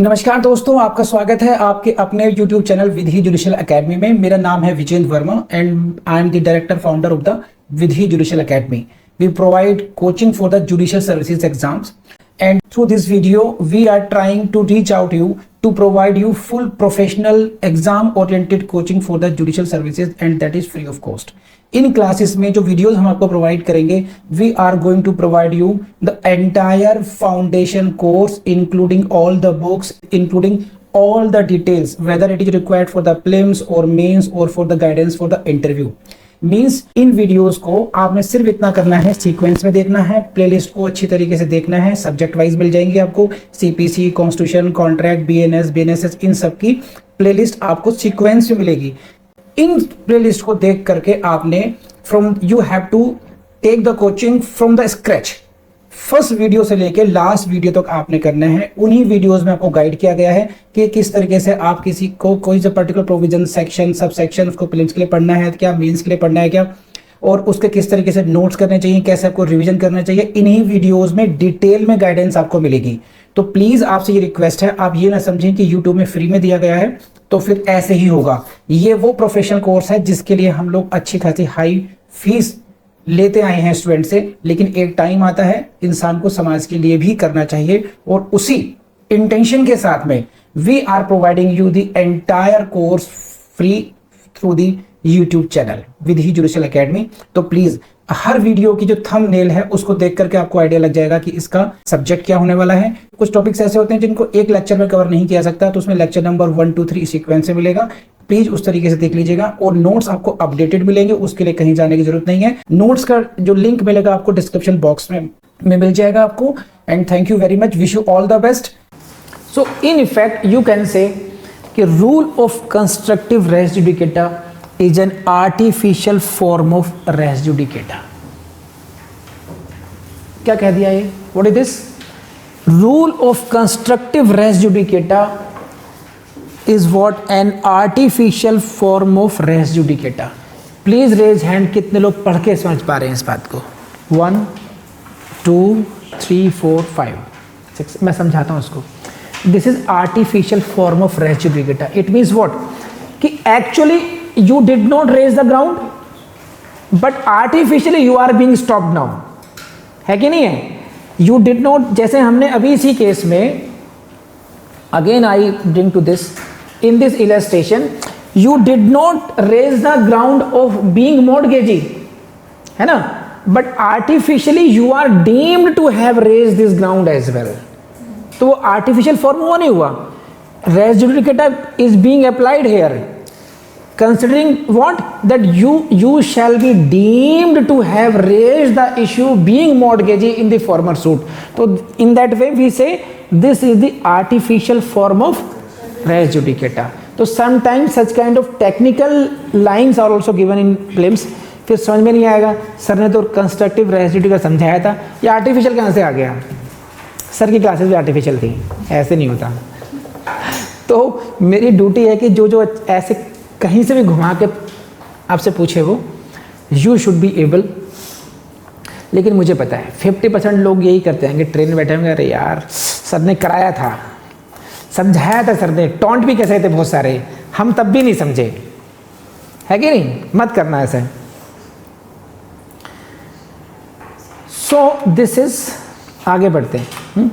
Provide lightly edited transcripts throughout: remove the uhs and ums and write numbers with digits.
नमस्कार दोस्तों, आपका स्वागत है आपके अपने YouTube channel Vidhi judicial academy में। मेरा नाम है Vijendra Verma and I am the director founder of the Vidhi judicial academy. We provide coaching for the judicial services exams, and through this video we are trying to reach out to you to provide you full professional exam oriented coaching for the judicial services, and that is free of cost. इन classes में जो videos हम आपको provide करेंगे, we are going to provide you the entire foundation course including all the books, including all the details whether it is required for the prelims or mains or for the guidance for the interview. Means in videos को आपने सिर्फ इतना करना है, sequence में देखना है, playlist को अच्छी तरीके से देखना है। सब्जेक्ट वाइज मिल जाएंगे आपको, CPC, constitution, contract, BNS, BNSS, इन सब की प्लेलिस्ट आपको सीक्वेंस में मिलेगी। इन प्लेलिस्ट को देख करके आपने you have to take the coaching from the scratch. First video से लेके लास्ट वीडियो तक आपने करना है। उन्हीं वीडियोस में आपको गाइड किया गया है कि किस तरीके से आप किसी को कोई सा particular provision, section, sub section उसको प्रीलिम्स के लिए पढ़ना है क्या, मेंस के लिए पढ़ना है क्या, और उसके किस तरीके से नोट्स करने चाहिए, कैसे आपको रिवीजन करना चाहिए। इन्हीं वीडियोस में डिटेल में गाइडेंस आपको मिलेगी। तो प्लीज आपसे ये रिक्वेस्ट है, आप ये ना समझें कि यूट्यूब में फ्री में दिया गया है तो फिर ऐसे ही होगा। ये वो प्रोफेशनल कोर्स है जिसके लिए हम लोग अच्छी खासी हाई फीस लेते आए हैं स्टूडेंट से, लेकिन एक टाइम आता है इंसान को समाज के लिए भी करना चाहिए, और उसी इंटेंशन के साथ में we are providing you the entire course free through the YouTube channel Vidhi judicial academy. तो प्लीज हर वीडियो की जो थंबनेल है उसको देख करके आपको आइडिया लग जाएगा कि इसका सब्जेक्ट क्या होने वाला है। कुछ टॉपिक्स ऐसे होते हैं जिनको एक लेक्चर में कवर नहीं किया सकता, तो उसमें लेक्चर नंबर 1, 2, 3 सीक्वेंस से मिलेगा। प्लीज उस तरीके से देख लीजिएगा, और नोट्स आपको अपडेटेड मिलेंगे, उसके लिए कहीं जाने की जरूरत नहीं है। नोट्स का जो लिंक मिलेगा आपको डिस्क्रिप्शन बॉक्स में मिल जाएगा आपको। And thank you very much, wish you all the best. So in effect you can say कि rule of constructive res judicata is an artificial form of res judicata। क्या कह दिया ये? What is this? Rule of constructive res judicata is what? An artificial form of res judicata। Please raise hand कितने लोग पढ़ के समझ पा रहे हैं इस बात को। 1, 2, 3, 4, 5, 6। मैं समझाता हूँ उसको। This is artificial form of res judicata। It means what? कि actually you did not raise the ground but artificially you are being stopped now, है कि नहीं है? You did not, जैसे हमने अभी इसी केस में, again I bring to this, in this illustration you did not raise the ground of being mortgagee, है ना, but artificially you are deemed to have raised this ground as well। तो वो artificial form हुआ नहीं हुआ? Res judicata is being applied here considering what? That you shall be deemed to have raised the issue being mortgagee in the former suit। So in that way we say this is the artificial form of res judicata। So sometimes such kind of technical lines are also given in prelims। फिर समझ में नहीं आएगा, sir ने तो constructive res judicata समझाया था, ये आर्टिफिशियल कहाँ से आ गया? सर की क्लासेस भी आर्टिफिशियल थी, ऐसे नहीं होता। तो मेरी ड्यूटी है कि जो ऐसे कहीं से भी घुमा के आपसे पूछे वो यू शुड बी एबल। लेकिन मुझे पता है 50% लोग यही करते हैं कि ट्रेन में बैठे होंगे, अरे यार सर ने कराया था, समझाया था सर ने, टॉन्ट भी कैसे थे बहुत सारे, हम तब भी नहीं समझे, है कि नहीं? मत करना ऐसे। सो दिस इज, आगे बढ़ते हैं।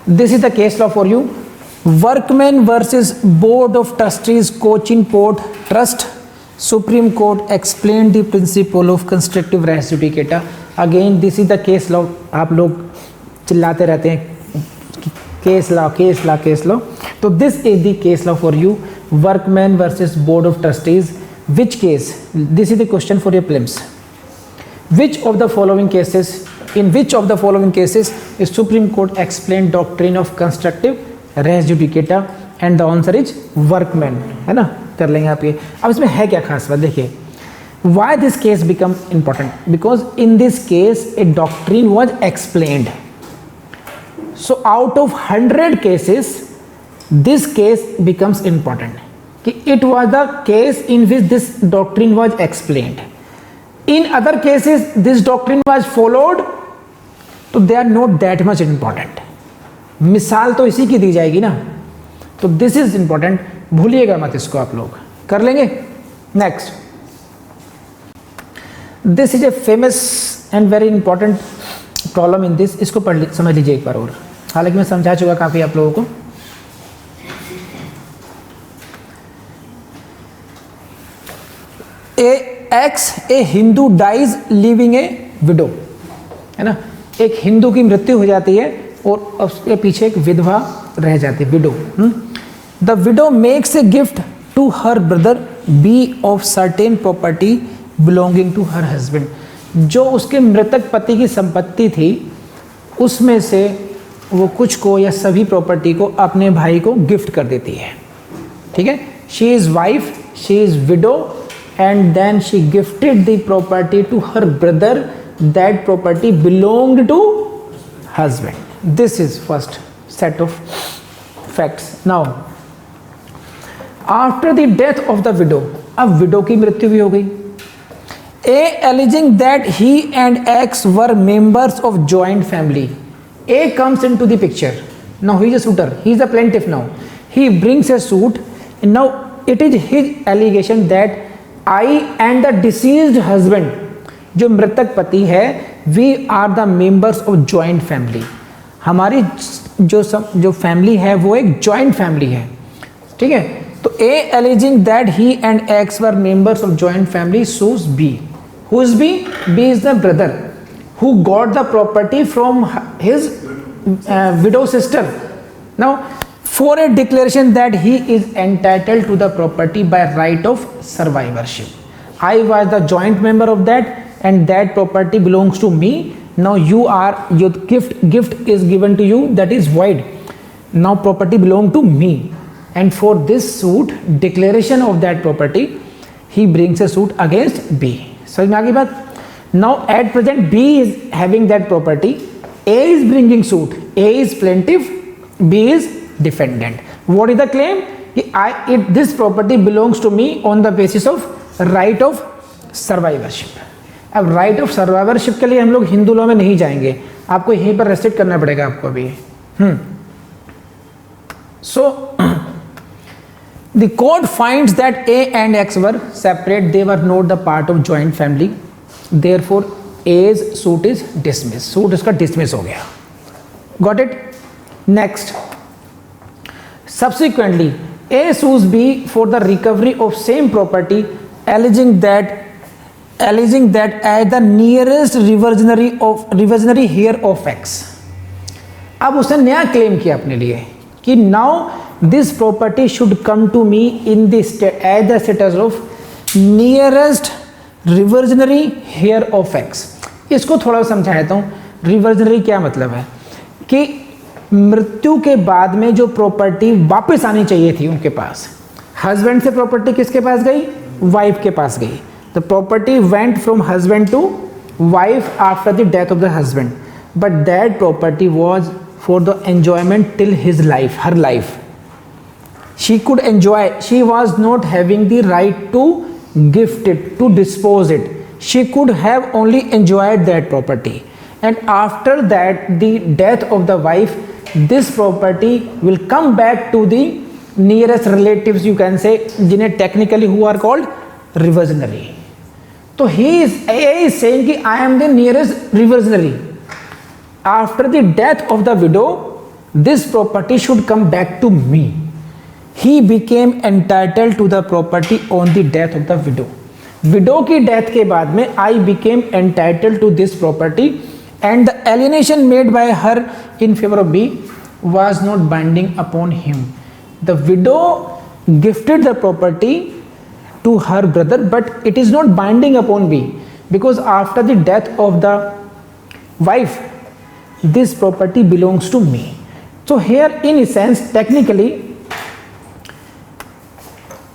This is the case law for you. Workman versus Board of Trustees, Cochin Port Trust, Supreme Court explained the principle of constructive res judicata। Again this is the case law। आप लोग चिल्लाते रहते हैं case law case law case law, तो this is the case law for you। Workman versus Board of Trustees, which case? This is the question for your prelims। Which of the following cases, in which of the following cases is Supreme Court explained doctrine of constructive res judicata? And the answer is workman, है ना? कर लेंगे आप ये। अब इसमें है क्या खास बात, देखिए why this case become important, because in this case a doctrine was explained. So out of 100 cases this case becomes important, कि it was the case in which this doctrine was explained. In other cases, this doctrine was followed तो they are not that much important. मिसाल तो इसी की दी जाएगी ना, तो this is important, भूलिएगा मत इसको, आप लोग कर लेंगे। Next, this is a famous and very important problem in this, इसको समझ लीजिए एक बार और, हालांकि मैं समझा चुका काफी आप लोगों को। ए हिंदू डाइज लिविंग ए विडो, है ना, एक हिंदू की मृत्यु हो जाती है और उसके पीछे एक विधवा रह जाती है, widow. The widow makes a gift to her brother B of certain property belonging to her husband, जो उसके मृतक पति की संपत्ति थी उसमें से वो कुछ को या सभी प्रॉपर्टी को अपने भाई को गिफ्ट कर देती है। ठीक है, she is wife, she is widow, and then she gifted the property to her brother, that property belonged to husband. This is first set of facts. Now after the death of the widow, अब widow की मृत्यु भी हो गई, A alleging that he and X were members of joint family, A comes into the picture. Now he is a suitor, he is a plaintiff. Now he brings a suit, and now it is his allegation that I and the deceased husband, जो मृतक पति है, we are the members of joint family, हमारी जो family है वो एक joint family है। ठीक है, तो A alleging that he and X were members of joint family sues B. Who is B? B is the brother who got the property from his widow sister. Now for a declaration that he is entitled to the property by right of survivorship. I was the joint member of that and that property belongs to me. Now your gift is given to you, that is void. Now property belong to me, and for this suit, declaration of that property, he brings a suit against B. समझ में आ गई बात? Now at present B is having that property, A is bringing suit, A is plaintiff, B is defendant. What is the claim? This property belongs to me on the basis of right of survivorship. अब right of survivorship के लिए हम लोग Hindu law में नहीं जाएंगे, आपको यहीं पर रेस्ट्रिक्ट करना पड़ेगा आपको अभी। So the court finds that A and X were separate, they were not the part of joint family, therefore A's suit is dismissed, suit इसका dismiss हो गया। Got it? Next, subsequently A sues B for the recovery of same property, alleging that as the nearest reversionary heir of X. अब उसने नया claim किया अपने लिए कि now this property should come to me in this as the status of nearest reversionary heir of X. इसको थोड़ा समझा देता हूँ, रिवर्जनरी क्या मतलब है कि मृत्यु के बाद में जो प्रॉपर्टी वापस आनी चाहिए थी उनके पास, हस्बैंड से प्रॉपर्टी किसके पास गई? वाइफ के पास गई। The property went from husband to wife after the death of the husband, but that property was for the enjoyment till his life, her life she could enjoy, she was not having the right to gift it, to dispose it, she could have only enjoyed that property, and after that the death of the wife, this property will come back to the nearest relatives, you can say, जिन्हें technically who are called reversionary. So A is saying कि I am the nearest reversionary. After the death of the widow, this property should come back to me. He became entitled to the property on the death of the widow. Widow की death के बाद में I became entitled to this property, and the alienation made by her in favor of B was not binding upon him. The widow gifted the property to her brother, but it is not binding upon B, because after the death of the wife, this property belongs to me. So here in essence, technically,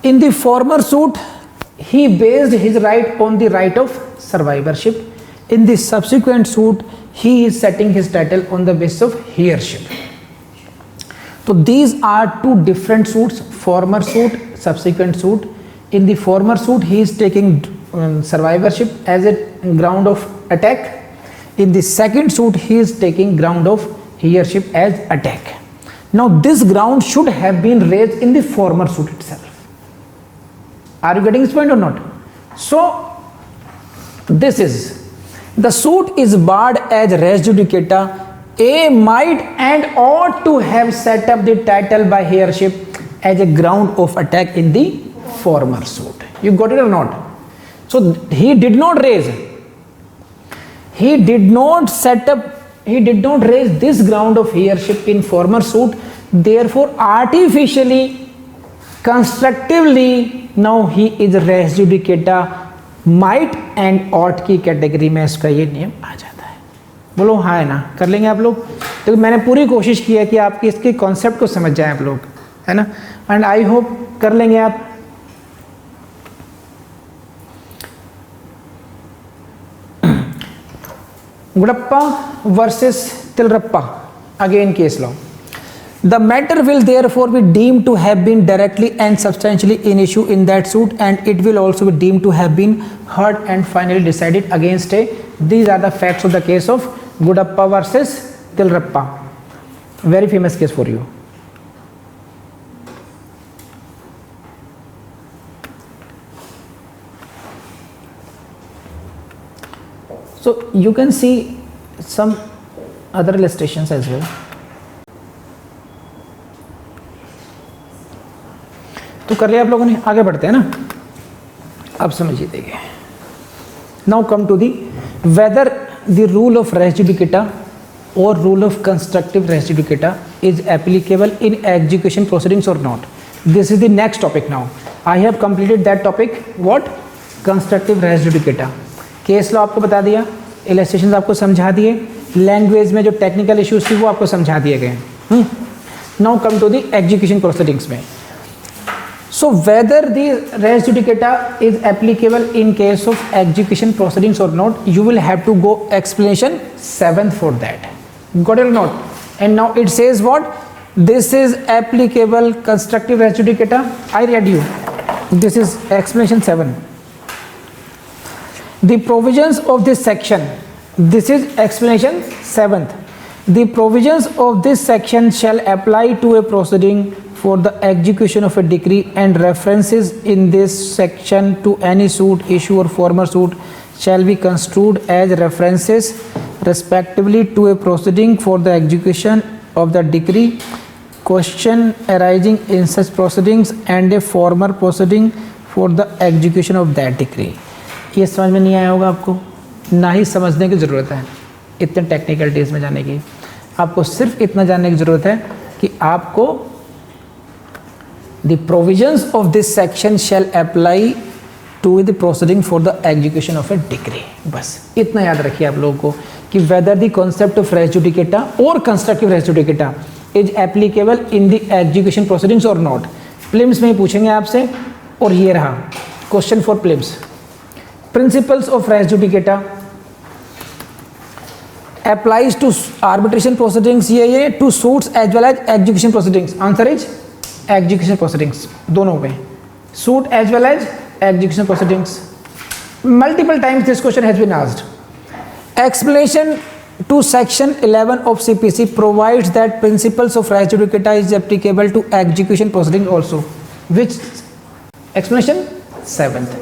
in the former suit, he based his right on the right of survivorship. In the subsequent suit, he is setting his title on the basis of heirship. So these are two different suits, former suit, subsequent suit. In the former suit, he is taking survivorship as a ground of attack. In the second suit, he is taking ground of heirship as attack. Now this ground should have been raised in the former suit itself. Are you getting this point or not? So this is the suit is barred as res judicata. A might and ought to have set up the title by heirship as a ground of attack in the former suit. You got it or not? So he did not raise, he did not set up, he did not raise this ground of heirship in former suit. Therefore artificially, constructively, now he is res judicata, might and ought की category में इसका ये नियम आ जाता है. बोलो हाँ है ना, कर लेंगे आप लोग. तो मैंने पूरी कोशिश की है कि आपके इसके कॉन्सेप्ट को समझ जाएं आप लोग, है ना, एंड आई होप कर लेंगे आप. Gudappa versus Tilrappa, again case law. The matter will therefore be deemed to have been directly and substantially in issue in that suit, and it will also be deemed to have been heard and finally decided against a. These are the facts of the case of Gudappa versus Tilrappa. Very famous case for you. So you can see some other illustrations as well. तो कर लिया आप लोगों ने, आगे बढ़ते हैं ना. अब समझिए, देखिए. Now come to the whether the rule of res judicata or rule of constructive res judicata is applicable in execution proceedings or not. This is the next topic now. I have completed that topic. What? Constructive res judicata. Case law आपको बता दिया, illustration आपको समझा दिए, language में जो technical issues थी वो आपको समझा दिए गए. Now come to the execution proceedings में. So whether the res judicata is applicable in case of execution proceedings और not, you will have to go explanation 7th for that. Got it और not? And now it says what? This is applicable constructive res judicata. I read you. This is explanation 7. The provisions of this section, this is explanation 7th. The provisions of this section shall apply to a proceeding for the execution of a decree, and references in this section to any suit, issue or former suit shall be construed as references respectively to a proceeding for the execution of the decree, question arising in such proceedings, and a former proceeding for the execution of that decree. ये समझ में नहीं आया होगा आपको, ना ही समझने की ज़रूरत है इतने टेक्निकलिटीज़ में जाने की. आपको सिर्फ इतना जानने की ज़रूरत है कि आपको the provisions of this section shall apply to the proceeding for the execution of a decree. बस इतना याद रखिए आप लोगों को कि whether the concept of res judicata और constructive res judicata is applicable in the execution proceedings और नॉट. प्रीलिम्स में पूछेंगे आपसे, और ये रहा question for prelims. Principles of res judicata applies to arbitration proceedings, ये to suits as well as execution proceedings. Answer is execution proceedings, दोनों में, suit as well as execution proceedings. Multiple times this question has been asked. Explanation to section 11 of CPC provides that principles of res judicata is applicable to execution proceedings also. Which explanation? 7th.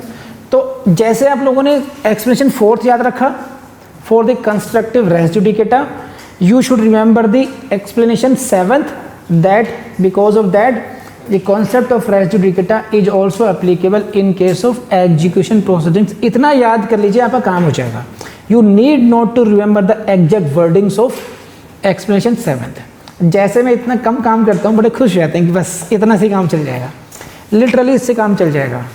तो जैसे आप लोगों ने explanation 4th याद रखा for the constructive res judicata, you should remember the explanation 7th, that because of that the concept of res judicata is also applicable in case of execution proceedings. इतना याद कर लीजिए, आपका काम हो जाएगा. You need not to remember the exact wordings of explanation 7th. जैसे मैं इतना कम काम करता हूँ, बड़े खुश रहते हैं कि बस इतना से काम चल जाएगा. लिटरली इससे काम चल जाएगा.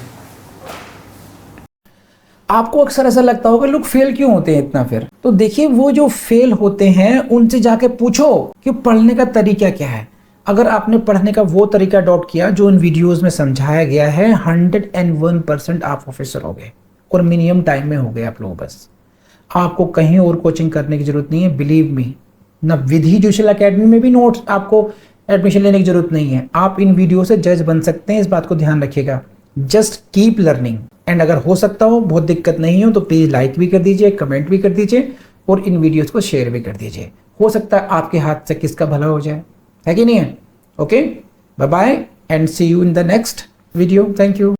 आपको अक्सर ऐसा लगता होगा लोग फेल क्यों होते हैं इतना, फिर तो देखिए वो जो फेल होते हैं उनसे जाके पूछो कि पढ़ने का तरीका क्या है. अगर आपने पढ़ने का वो तरीका अडॉप्ट किया जो इन वीडियोस में समझाया गया है, 101% आप ऑफिसर हो गए और मिनिमम टाइम में हो गए आप लोग. बस आपको कहीं और कोचिंग करने की जरूरत नहीं है. बिलीव मी, ना विधि जुडिशियल एकेडमी में भी नोट्स आपको एडमिशन लेने की जरूरत नहीं है. आप इन वीडियो से जज बन सकते हैं, इस बात को ध्यान रखिएगा. Just keep learning. एंड अगर हो सकता हो, बहुत दिक्कत नहीं हो, तो प्लीज़ लाइक भी कर दीजिए, कमेंट भी कर दीजिए और इन वीडियोस को शेयर भी कर दीजिए। हो सकता है आपके हाथ से किसका भला हो जाए, है कि नहीं है? Okay, bye bye and see you in the next video. Thank you.